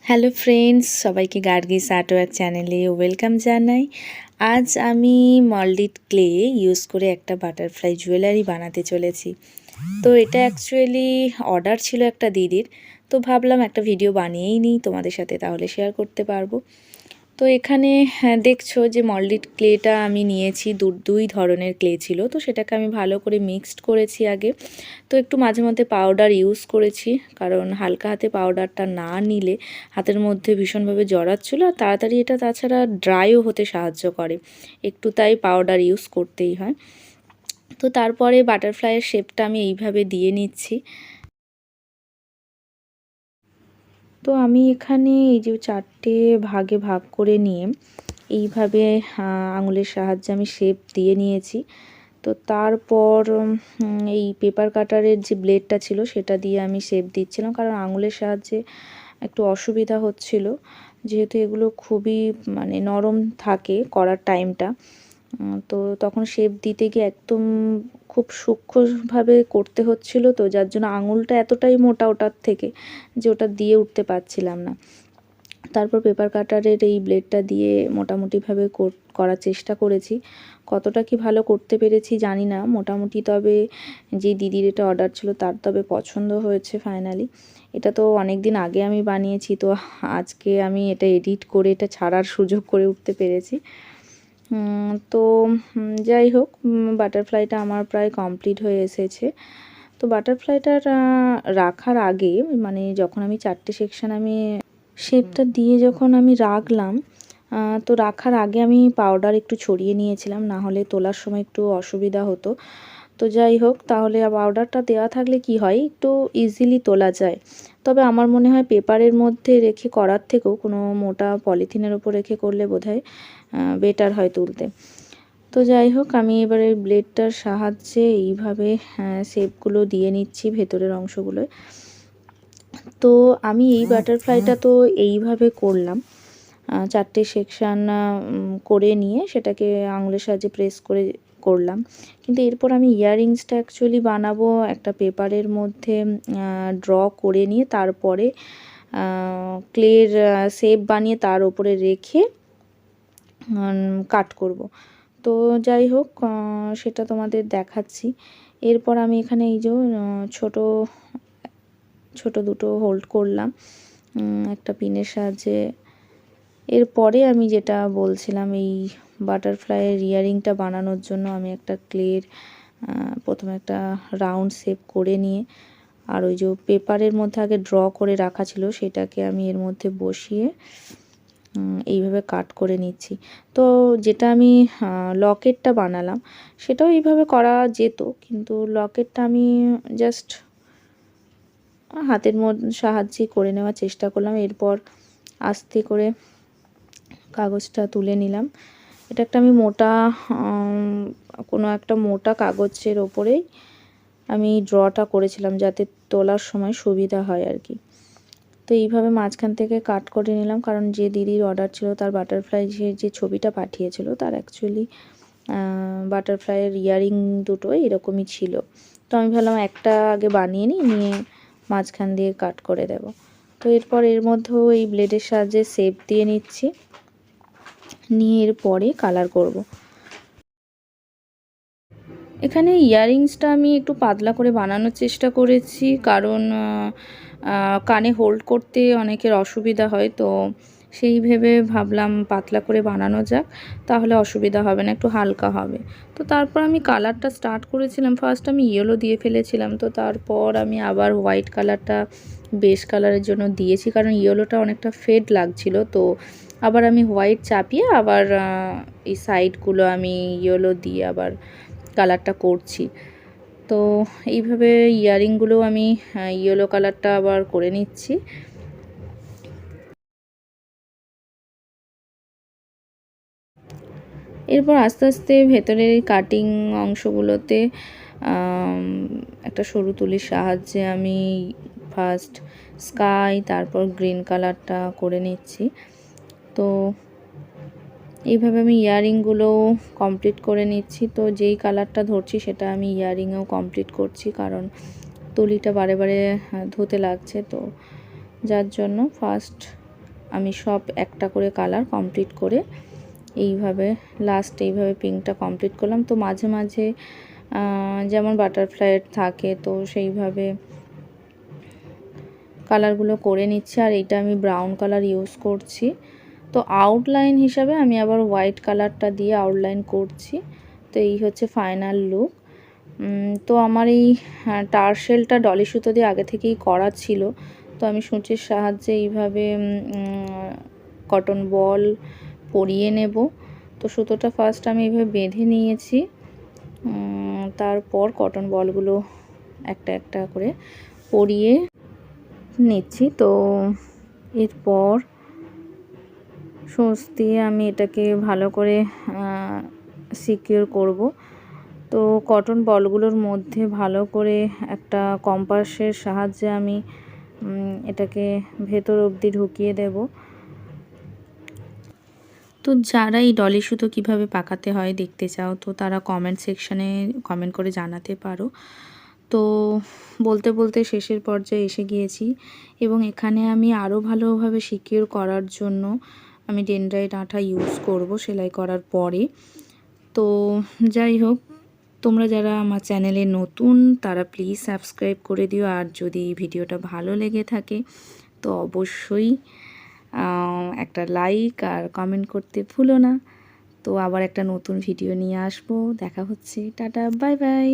Hello friends, সবাইকে Gargi's artwork চ্যানেলে welcome জানাই। আজ আমি মল্ডিড ক্লে ইউজ করে একটা বাটারফ্লাই জুয়েলারি বানাতে চলেছি। তো এটা অ্যাকচুয়ালি অর্ডার ছিল একটা দিদির, তো ভাবলাম একটা ভিডিও বানিয়েই নিই, তোমাদের সাথে তাহলে শেয়ার করতে পারবো। তো এখানে দেখছো যে মল্ডিড ক্লেটা আমি নিয়েছি, দুই ধরনের ক্লে ছিল, তো সেটাকে আমি ভালো করে মিক্সড করেছি আগে। তো একটু মাঝে মধ্যে পাউডার ইউজ করেছি, কারণ হালকা হাতে পাউডারটা না নিলে হাতের মধ্যে ভীষণভাবে জড়াচ্ছিলো, আর তাড়াতাড়ি এটা তাছাড়া ড্রাইও হতে সাহায্য করে, একটু তাই পাউডার ইউজ করতেই হয়। তো তারপরে বাটারফ্লাইয়ের শেপটা আমি এইভাবে দিয়ে নিচ্ছি। তো আমি এখানে এই যে 4টে ভাগে ভাগ করে নিয়ে এইভাবে আঙুলের সাহায্যে আমি শেপ দিয়ে নিয়েছি। তো তারপর এই পেপার কাটারের যে ব্লেডটা ছিল সেটা দিয়ে আমি শেপ দিচ্ছিলাম, কারণ আঙুলের সাহায্যে একটু অসুবিধা হচ্ছিল, যেহেতু এগুলো খুবই নরম থাকে করার টাইমটা। তো তখন শেপ দিতে গিয়ে একদম খুব সূক্ষ্মভাবে করতে হচ্ছিল, তো যার জন্য আঙুলটা এতটাই মোটা ওটার থেকে যে ওটা দিয়ে উঠতে পারছিলাম না। তারপর পেপার কাটারের এই ব্লেডটা দিয়ে মোটামুটিভাবে করার চেষ্টা করেছি। কতটা কি ভালো করতে পেরেছি জানি না, মোটামুটি তবে যে দিদির এটা অর্ডার ছিল তার তবে পছন্দ হয়েছে ফাইনালি। এটা তো অনেক দিন আগে আমি বানিয়েছি, তো আজকে আমি এটা এডিট করে এটা ছাড়ার সুযোগ করে উঠতে পেরেছি। তো যাই হোক, বাটারফ্লাইটা আমার প্রায় কমপ্লিট হয়ে এসেছে। তো বাটারফ্লাইটার রাখার আগে যখন আমি 4টে সেকশন আমি শেপটা দিয়ে যখন আমি রাখলাম, তো রাখার আগে আমি পাউডার একটু ছড়িয়ে নিয়েছিলাম, না হলে তোলার সময় একটু অসুবিধা হতো। তো যাই হোক, তাহলে পাউডারটা দেওয়া থাকলে কি হয়, একটু ইজিলি তোলা যায়। তবে আমার মনে হয় পেপারের মধ্যে রেখে করার থেকেও কোনো মোটা পলিথিনের ওপর রেখে করলে বোধহয় বেটার হয় তুলতে। তো যাই হোক, আমি এবারে ব্লেডটার সাহায্যে এইভাবে শেপগুলো দিয়ে নিচ্ছি ভেতরের অংশগুলোয়। তো আমি এই বাটারফ্লাইটা তো এইভাবে করলাম, 4টে সেকশান করে নিয়ে সেটাকে আঙুলের সাহায্যে প্রেস করে করলাম। কিন্তু এরপর আমি ইয়াররিংসটা অ্যাকচুয়ালি বানাবো একটা পেপারের মধ্যে ড্র করে নিয়ে, তারপরে ক্লের শেপ বানিয়ে তার উপরে রেখে কাট করব। তো যাই হোক, সেটা তোমাদের দেখাচ্ছি। এরপর আমি এখানে এই যে ছোট দুটো হোল্ড করলাম একটা পিনের সাহায্যে। এরপরে আমি যেটা বলছিলাম, এই বাটারফ্লাইয়ের ইয়াররিংটা বানানোর জন্য আমি একটা ক্লের প্রথমে একটা রাউন্ড শেপ করে নিয়ে, আর ওই যে পেপারের মধ্যে আগে ড্র করে রাখা ছিল সেটাকে আমি এর মধ্যে বসিয়ে এইভাবে কাট করে নিচ্ছি। তো যেটা আমি লকেটটা বানালাম সেটাও এইভাবে করা যেত, কিন্তু লকেটটা আমি জাস্ট হাতের সাহায্যে করে নেওয়ার চেষ্টা করলাম। এরপর আস্তে করে কাগজটা তুলে নিলাম। এটা একটা আমি কোনো একটা মোটা কাগজের ওপরেই আমি ড্রটা করেছিলাম, যাতে তোলার সময় সুবিধা হয় আর কি। তো এইভাবে মাঝখান থেকে কাট করে নিলাম, কারণ যে দিদির অর্ডার ছিল তার বাটারফ্লাই যে ছবিটা পাঠিয়েছিল তার অ্যাকচুয়ালি বাটারফ্লাইয়ের ইয়াররিং দুটো এরকমই ছিল। তো আমি ভাবলাম একটা আগে বানিয়ে নিয়ে মাঝখান দিয়ে কাট করে দেব। তো এরপর এর মধ্যেও এই ব্লেডের সাহায্যে শেপ দিয়ে নিচ্ছি, নিয়ে এরপরে কালার করব। এখানে ইয়াররিংসটা আমি একটু পাতলা করে বানানোর চেষ্টা করেছি, কারণ কানে হোল্ড করতে অনেকের অসুবিধা হয়, তো সেই ভেবে ভাবলাম পাতলা করে বানানো যাক, তাহলে অসুবিধা হবে না, একটু হালকা হবে। তো তারপর আমি কালারটা স্টার্ট করেছিলাম, ফার্স্ট আমি ইয়েলো দিয়ে ফেলেছিলাম, তো তারপর আমি আবার হোয়াইট কালারটা বেস কালারের জন্য দিয়েছি, কারণ ইয়েলোটা অনেকটা ফেড লাগছিল। তো আবার আমি হোয়াইট চাপিয়ে আবার এই সাইডগুলো আমি ইয়েলো দিয়ে আবার কালারটা করছি। তো এইভাবে ইয়াররিংগুলো আমি ইয়েলো কালারটা আবার করে নিচ্ছি। এরপর আস্তে আস্তে ভেতরের কাটিং অংশগুলোতে একটা সরু তুলির সাহায্যে আমি ফার্স্ট স্কাই, তারপর গ্রিন কালারটা করে নিচ্ছি। তো এইভাবে আমি ইয়াররিংগুলো কমপ্লিট করে নিচ্ছি। তো যেই কালারটা ধরছি সেটা আমি ইয়াররিংয়েও কমপ্লিট করছি, কারণ তুলিটা বারে বারে ধুতে লাগছে, তো যার জন্য ফার্স্ট আমি সব একটা করে কালার কমপ্লিট করে এইভাবে লাস্ট এইভাবে পিঙ্কটা কমপ্লিট করলাম। তো মাঝে মাঝে যেমন বাটারফ্লাই থাকে, তো সেইভাবে কালারগুলো করে নিচ্ছি। আর এইটা আমি ব্রাউন কালার ইউজ করছি। তো আউটলাইন হিসাবে আমি আবার হোয়াইট কালারটা দিয়ে আউটলাইন করছি। তো এই হচ্ছে ফাইনাল লুক। তো আমার এই টার্সেলটা ডলি সুতো দিয়ে আগে থেকেই করা ছিল। তো আমি সূচের সাহায্যে এইভাবে কটন বল পরিয়ে নেব। তো সুতোটা ফার্স্ট আমি এইভাবে বেঁধে নিয়েছি, তারপর কটন বলগুলো একটা একটা করে পরিয়ে নিচ্ছি। তো এরপর সুচ দিয়ে আমি এটাকে ভালো করে সিকিউর করব। তো কটন বলগুলোর মধ্যে ভালো করে একটা কম্পাসের সাহায্যে আমি এটাকে ভেতর অবধি ঢুকিয়ে দেব। তো যারা এই ডলি সুতো কীভাবে পাকাতে হয় দেখতে চাও, তো তারা কমেন্ট সেকশানে কমেন্ট করে জানাতে পারো। তো বলতে বলতে শেষের পর্যায়ে এসে গিয়েছি, এবং এখানে আমি আরও ভালোভাবে সিকিউর করার জন্য আমি ডেনড্রাইট আঠা ইউজ করব সেলাই করার পরে। তো যাই হোক, তোমরা যারা আমার চ্যানেলে নতুন তারা প্লিজ সাবস্ক্রাইব করে দিও। আর যদি ভিডিওটা ভালো লেগে থাকে তো অবশ্যই একটা লাইক আর কমেন্ট করতে ভুলো না। তো আবার একটা নতুন ভিডিও নিয়ে আসবো। দেখা হচ্ছে। Tata, bye bye.